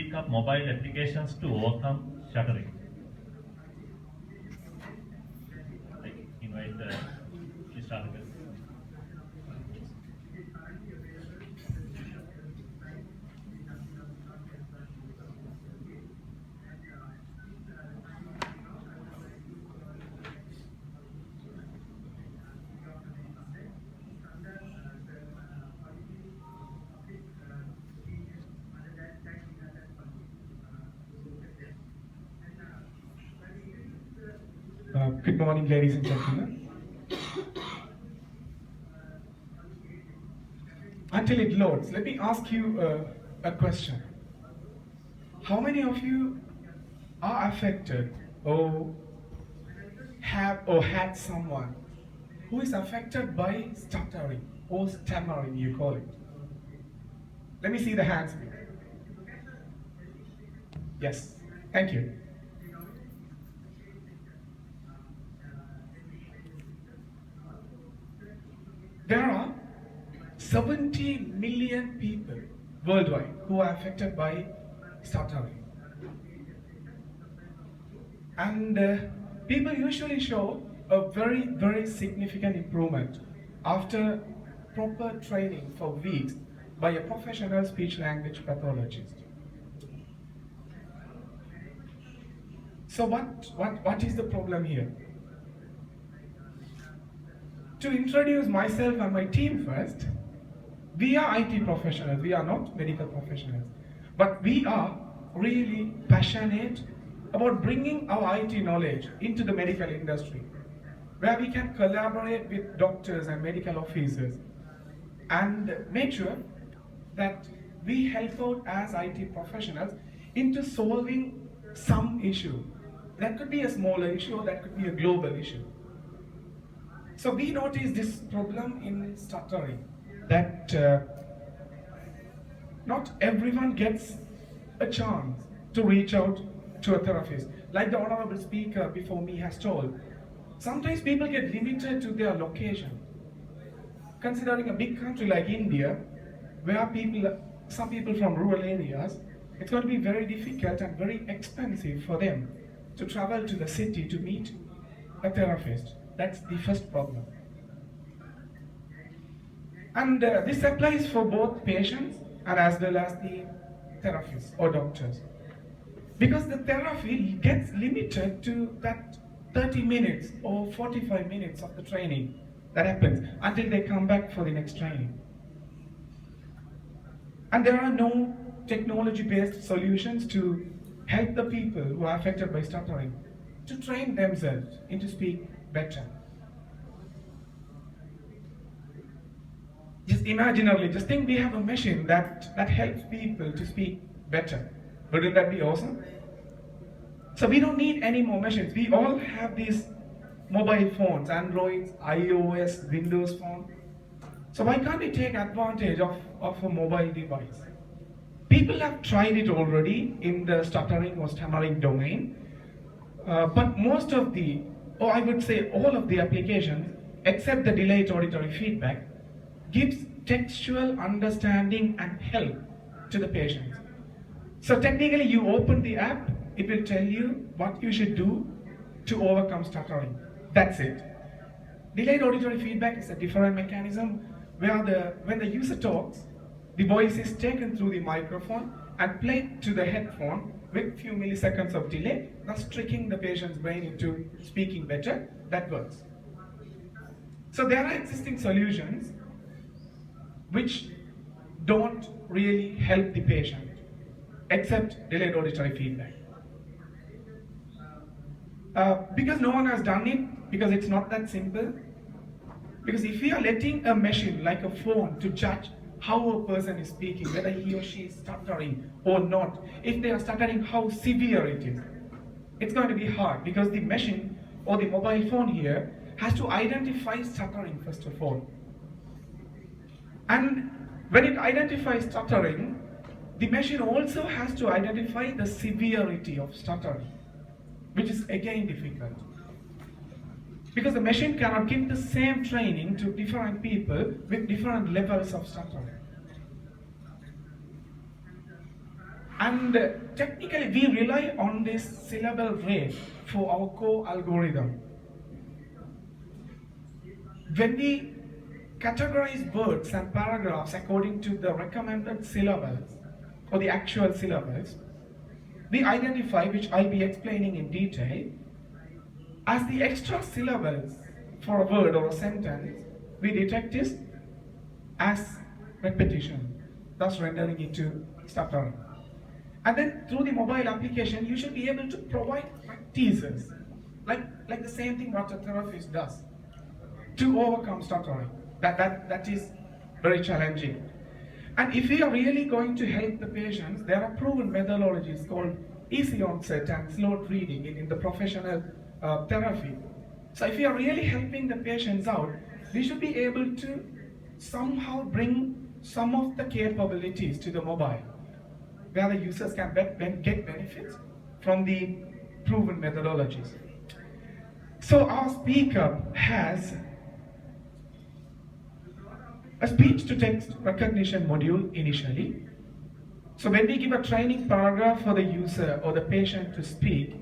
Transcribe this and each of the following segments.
SpeakUp mobile applications to overcome stuttering. I invite Mr. Alagan. Good morning, ladies and gentlemen. Until it loads, let me ask you a question. How many of you are affected or have or had someone who is affected by stuttering or stammering, you call it? Let me see the hands. Yes, thank you. There are 70 million people worldwide who are affected by stuttering. And people usually show a very, very significant improvement after proper training for weeks by a professional speech language pathologist. So what is the problem here? To introduce myself and my team first, we are IT professionals, we are not medical professionals. But we are really passionate about bringing our IT knowledge into the medical industry, where we can collaborate with doctors and medical officers and make sure that we help out as IT professionals into solving some issue. That could be a smaller issue or that could be a global issue. So we noticed this problem in stuttering, that not everyone gets a chance to reach out to a therapist. Like the honorable speaker before me has told, sometimes people get limited to their location. Considering a big country like India, where some people from rural areas, it's going to be very difficult and very expensive for them to travel to the city to meet a therapist. That's the first problem. And this applies for both patients and as well as the therapists or doctors. Because the therapy gets limited to that 30 minutes or 45 minutes of the training that happens until they come back for the next training. And there are no technology-based solutions to help the people who are affected by stuttering to train themselves into speak better. Just imaginarily, just think we have a machine that helps people to speak better. Wouldn't that be awesome? So we don't need any more machines. We all have these mobile phones, Androids, iOS, Windows phone. So why can't we take advantage of a mobile device? People have tried it already in the stuttering or stammering domain, but most of the, or I would say all of the applications, except the delayed auditory feedback, gives textual understanding and help to the patients. So technically you open the app, it will tell you what you should do to overcome stuttering. That's it. Delayed auditory feedback is a different mechanism where when the user talks, the voice is taken through the microphone and played to the headphone with few milliseconds of delay, thus tricking the patient's brain into speaking better. That works. So there are existing solutions which don't really help the patient, except delayed auditory feedback. Because no one has done it, because it's not that simple. Because if we are letting a machine like a phone to judge how a person is speaking, whether he or she is stuttering or not, if they are stuttering, how severe it is, it's going to be hard because the machine or the mobile phone here has to identify stuttering first of all. And when it identifies stuttering, the machine also has to identify the severity of stuttering, which is again difficult. Because the machine cannot give the same training to different people with different levels of stuttering. And technically, we rely on this syllable rate for our core algorithm. When we categorize words and paragraphs according to the recommended syllables or the actual syllables, we identify, which I'll be explaining in detail, as the extra syllables for a word or a sentence, we detect this as repetition, thus rendering it to stuttering. And then through the mobile application, you should be able to provide practices, like the same thing what a therapist does, to overcome stuttering. That is very challenging. And if we are really going to help the patients, there are proven methodologies called easy onset and slow reading in the professional therapy. So if we are really helping the patients out, we should be able to somehow bring some of the capabilities to the mobile, where the users can get benefits from the proven methodologies. So our SpeakUp has a speech-to-text recognition module initially. So when we give a training paragraph for the user or the patient to speak,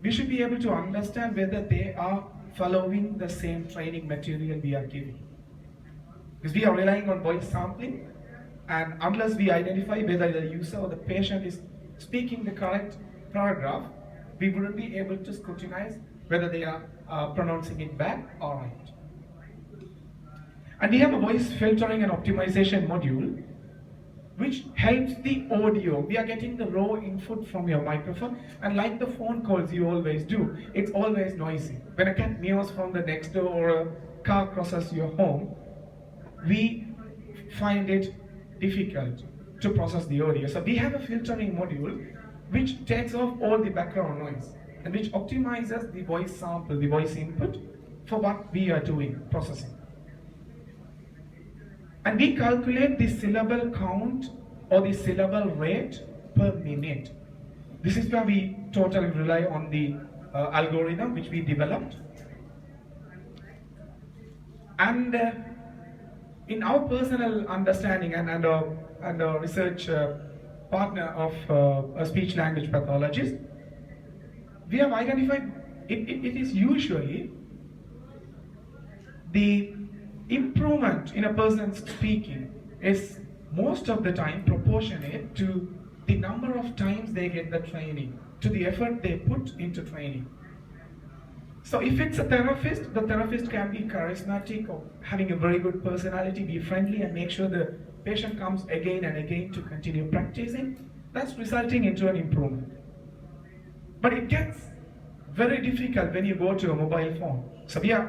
we should be able to understand whether they are following the same training material we are giving. Because we are relying on voice sampling, and unless we identify whether the user or the patient is speaking the correct paragraph, we wouldn't be able to scrutinize whether they are pronouncing it back or right. And we have a voice filtering and optimization module which helps the audio. We are getting the raw input from your microphone, and like the phone calls you always do, it's always noisy. When a cat meows from the next door or a car crosses your home, we find it difficult to process the audio. So we have a filtering module which takes off all the background noise and which optimizes the voice sample, the voice input for what we are doing, processing. And we calculate the syllable count or the syllable rate per minute. This is where we totally rely on the algorithm which we developed. And in our personal understanding and a research partner of a speech language pathologist, we have identified it is usually the improvement in a person's speaking is most of the time proportionate to the number of times they get the training, to the effort they put into training. So if it's a therapist, the therapist can be charismatic or having a very good personality, be friendly and make sure the patient comes again and again to continue practicing. That's resulting into an improvement. But it gets very difficult when you go to a mobile phone. So we are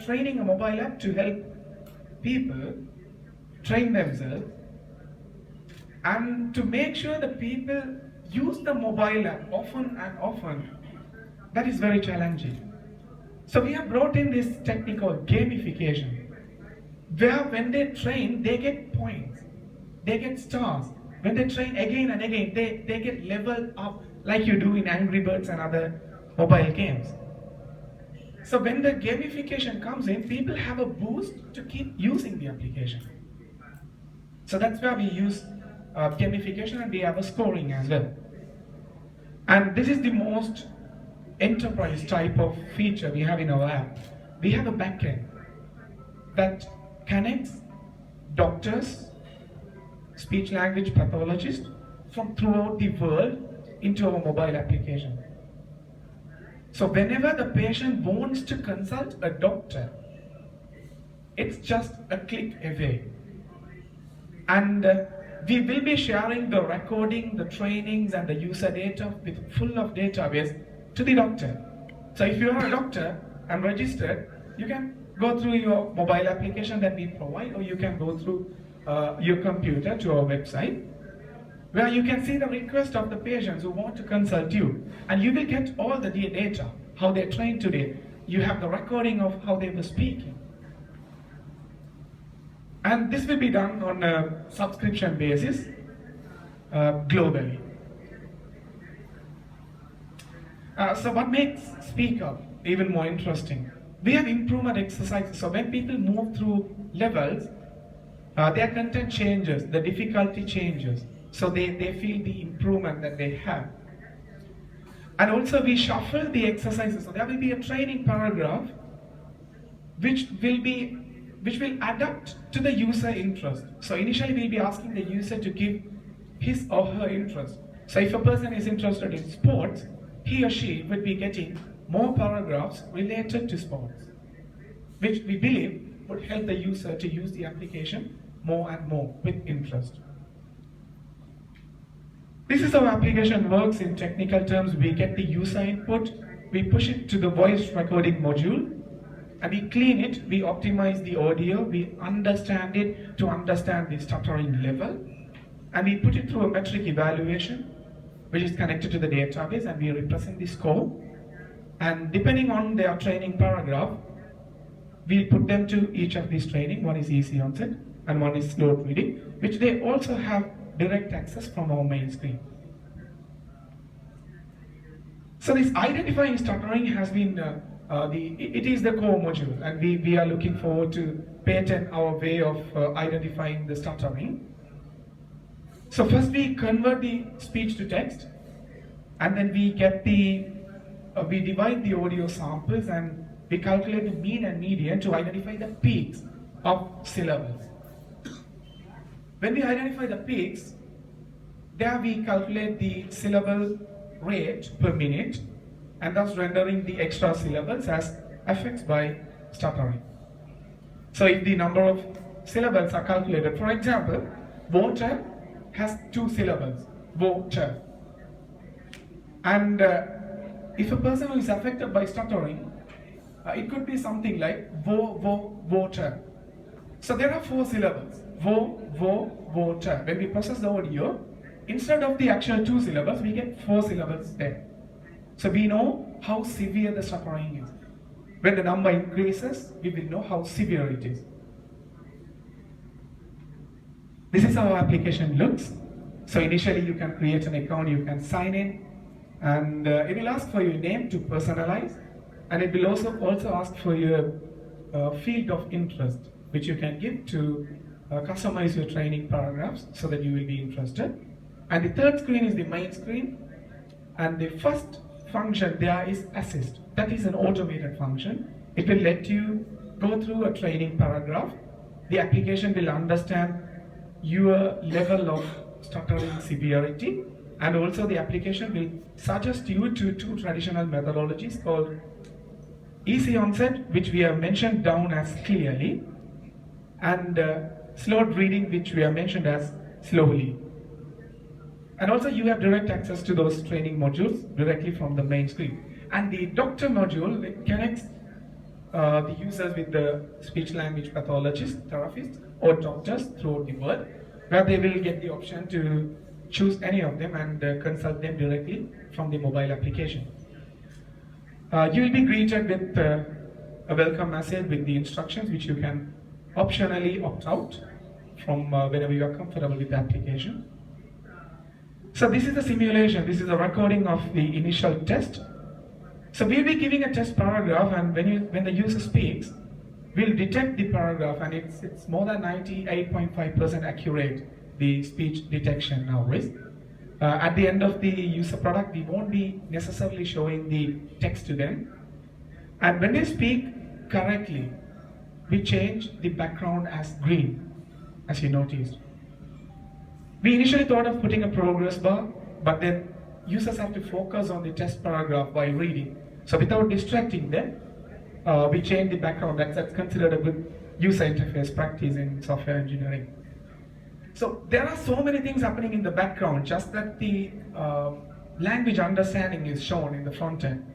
training a mobile app to help people train themselves and to make sure that people use the mobile app often and often. That is very challenging. So we have brought in this technique called gamification, where when they train, they get points, they get stars. When they train again and again, they get leveled up like you do in Angry Birds and other mobile games. So when the gamification comes in, people have a boost to keep using the application. So that's where we use gamification, and we have a scoring as well. And this is the most enterprise type of feature we have in our app. We have a backend that connects doctors, speech language pathologists from throughout the world into our mobile application. So whenever the patient wants to consult a doctor, it's just a click away. And we will be sharing the recording, the trainings and the user data with full of database to the doctor. So if you are a doctor and registered, you can go through your mobile application that we provide, or you can go through your computer to our website, where you can see the request of the patients who want to consult you, and you will get all the data, how they trained today. You have the recording of how they were speaking. And this will be done on a subscription basis globally. So what makes SpeakUp even more interesting? We have improvement exercises. So when people move through levels, their content changes, the difficulty changes. So they feel the improvement that they have. And also we shuffle the exercises. So there will be a training paragraph which will adapt to the user interest. So initially we'll be asking the user to give his or her interest. So if a person is interested in sports, he or she would be getting more paragraphs related to sports, which we believe would help the user to use the application more and more with interest. This is how application works in technical terms. We get the user input, we push it to the voice recording module, and we clean it, we optimize the audio, we understand it to understand the stuttering level, and we put it through a metric evaluation, which is connected to the database, and we represent the score. And depending on their training paragraph, we'll put them to each of these training. One is easy onset and one is slow reading, which they also have direct access from our main screen. So this identifying stuttering has been it is the core module, and we are looking forward to patent our way of identifying the stuttering. So first we convert the speech to text, and then we get we divide the audio samples, and we calculate the mean and median to identify the peaks of syllables. When we identify the peaks, there we calculate the syllable rate per minute, and thus rendering the extra syllables as effects by stuttering. So if the number of syllables are calculated, for example, water has 2 syllables, water. And if a person who is affected by stuttering, it could be something like water. So there are 4 syllables, water. When we process the audio, instead of the actual 2 syllables, we get 4 syllables there. So we know how severe the stuttering is. When the number increases, we will know how severe it is. This is how our application looks. So initially you can create an account, you can sign in, and it will ask for your name to personalize, and it will also ask for your field of interest, which you can give to customize your training paragraphs so that you will be interested. And the third screen is the main screen, and the first function there is assist. That is an automated function. It will let you go through a training paragraph. The application will understand your level of stuttering severity, and also the application will suggest you to 2 traditional methodologies called easy onset, which we have mentioned down as clearly, and slowed reading, which we have mentioned as slowly. And also you have direct access to those training modules directly from the main screen. And the doctor module connects the users with the speech language pathologists, therapists, or doctors throughout the world, where they will get the option to choose any of them and consult them directly from the mobile application. You will be greeted with a welcome message with the instructions, which you can optionally opt out from whenever you are comfortable with the application. So this is the simulation. This is a recording of the initial test. So we'll be giving a test paragraph, and when the user speaks, we'll detect the paragraph, and it's more than 98.5% accurate, the speech detection now is. At the end of the user product, we won't be necessarily showing the text to them. And when they speak correctly, we change the background as green, as you noticed. We initially thought of putting a progress bar, but then users have to focus on the test paragraph while reading. So without distracting them, we change the background. That's considered a good user interface practice in software engineering. So there are so many things happening in the background, just that the language understanding is shown in the front end.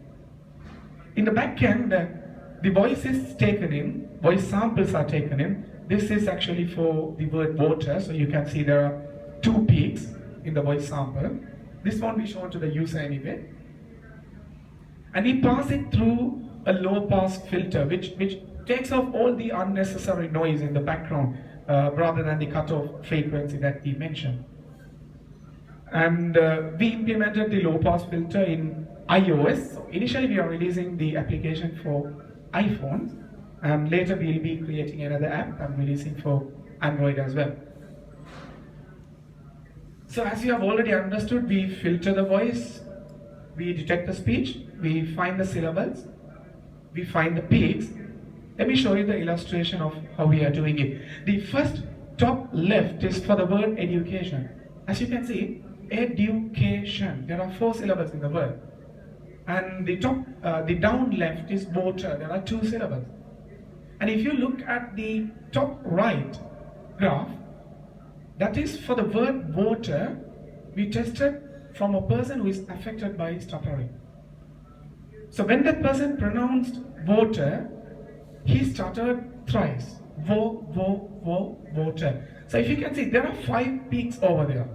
In the back end, the voice is taken in, voice samples are taken in. This is actually for the word water, so you can see there are 2 peaks in the voice sample. This won't be shown to the user anyway. And we pass it through a low pass filter, which takes off all the unnecessary noise in the background rather than the cutoff frequency that we mentioned. And we implemented the low pass filter in iOS. So initially we are releasing the application for iPhones, and later we'll be creating another app and releasing for Android as well. So as you have already understood, we filter the voice, we detect the speech, we find the syllables, we find the peaks. Let me show you the illustration of how we are doing it. The first top left is for the word education. As you can see, education. There are 4 syllables in the word. And the down left is water. There are 2 syllables. And if you look at the top right graph, that is for the word water, we tested from a person who is affected by stuttering. So when that person pronounced water, he stuttered thrice. Water. So if you can see, there are 5 peaks over there.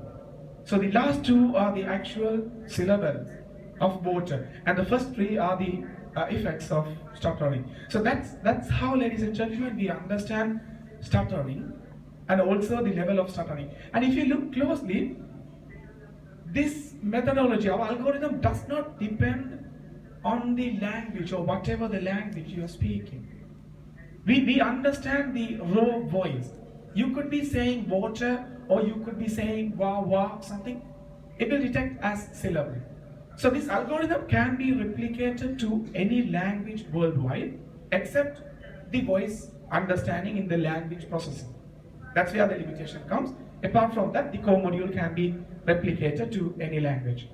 So the last 2 are the actual syllables of water, and the first 3 are the effects of stuttering. So that's how, ladies and gentlemen, we understand stuttering and also the level of stuttering. And if you look closely, this methodology, our algorithm does not depend on the language or whatever the language you are speaking. We understand the raw voice. You could be saying water, or you could be saying wah, something. It will detect as syllable. So this algorithm can be replicated to any language worldwide, except the voice understanding in the language processing. That's where the limitation comes. Apart from that, the core module can be replicated to any language.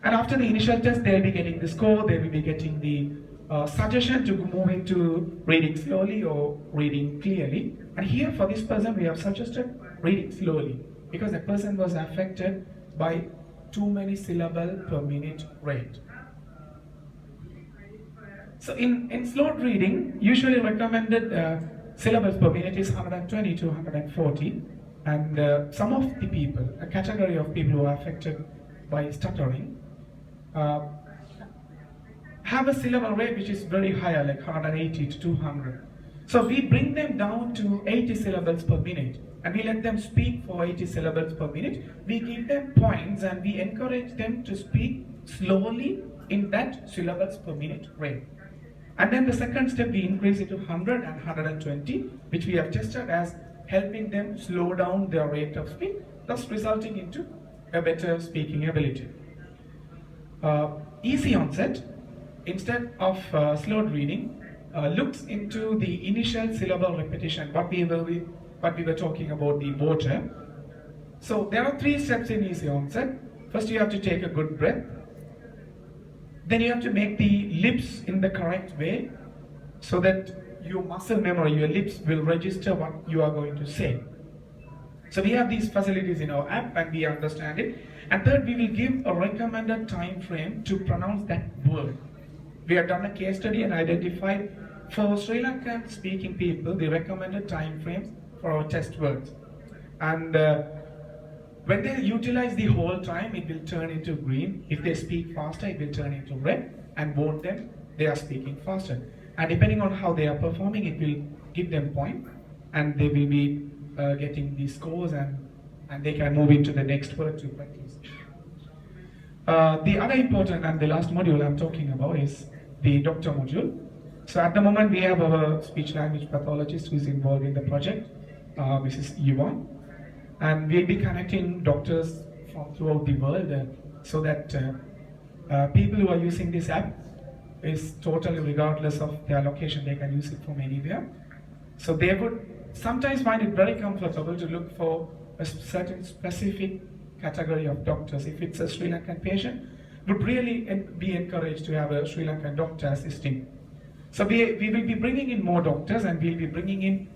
And after the initial test, they'll be getting the score, they will be getting the suggestion to move into reading slowly or reading clearly. And here for this person, we have suggested reading slowly because the person was affected by too many syllable per minute rate. So in slowed reading, usually recommended syllables per minute is 120 to 140. And some of the people, a category of people who are affected by stuttering, have a syllable rate which is very higher, like 180 to 200. So we bring them down to 80 syllables per minute, and we let them speak for 80 syllables per minute. We give them points and we encourage them to speak slowly in that syllables per minute rate. And then the second step, we increase it to 100 and 120, which we have tested as helping them slow down their rate of speech, thus resulting into a better speaking ability. Easy onset, instead of slowed reading, looks into the initial syllable repetition, what we were talking about, the water. So there are 3 steps in easy onset. First, you have to take a good breath. Then you have to make the lips in the correct way so that your muscle memory, your lips will register what you are going to say. So we have these facilities in our app and we understand it. And third, we will give a recommended time frame to pronounce that word. We have done a case study and identified for Sri Lankan speaking people the recommended time frames for our test words. And when they utilize the whole time, it will turn into green. If they speak faster, it will turn into red and warn them they are speaking faster. And depending on how they are performing, it will give them point, and they will be getting the scores, and they can move into the next word to practice. The other important and the last module I'm talking about is the doctor module. So at the moment, we have our speech language pathologist who is involved in the project, Mrs. Yuan. And we'll be connecting doctors from throughout the world so that people who are using this app is totally regardless of their location, they can use it from anywhere. So they would sometimes find it very comfortable to look for a certain specific category of doctors. If it's a Sri Lankan patient, would really be encouraged to have a Sri Lankan doctor assisting. So we will be bringing in more doctors, and we'll be bringing in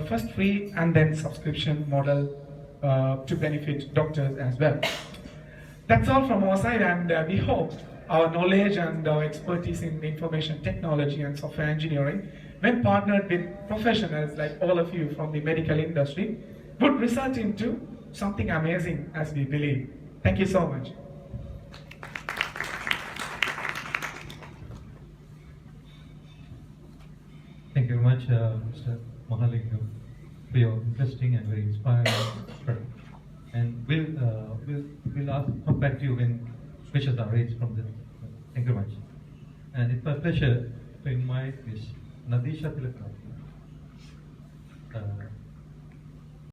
first free and then subscription model to benefit doctors as well. That's all from our side, and we hope our knowledge and our expertise in information technology and software engineering, when partnered with professionals like all of you from the medical industry, would result into something amazing, as we believe. Thank you so much. Thank you very much, Mr. Mahalingam, for your interesting and very inspiring talk. And we'll come back to you when questions are raised from this. Thank you very much. And it's my pleasure to invite Ms. Nadisha Tilakati,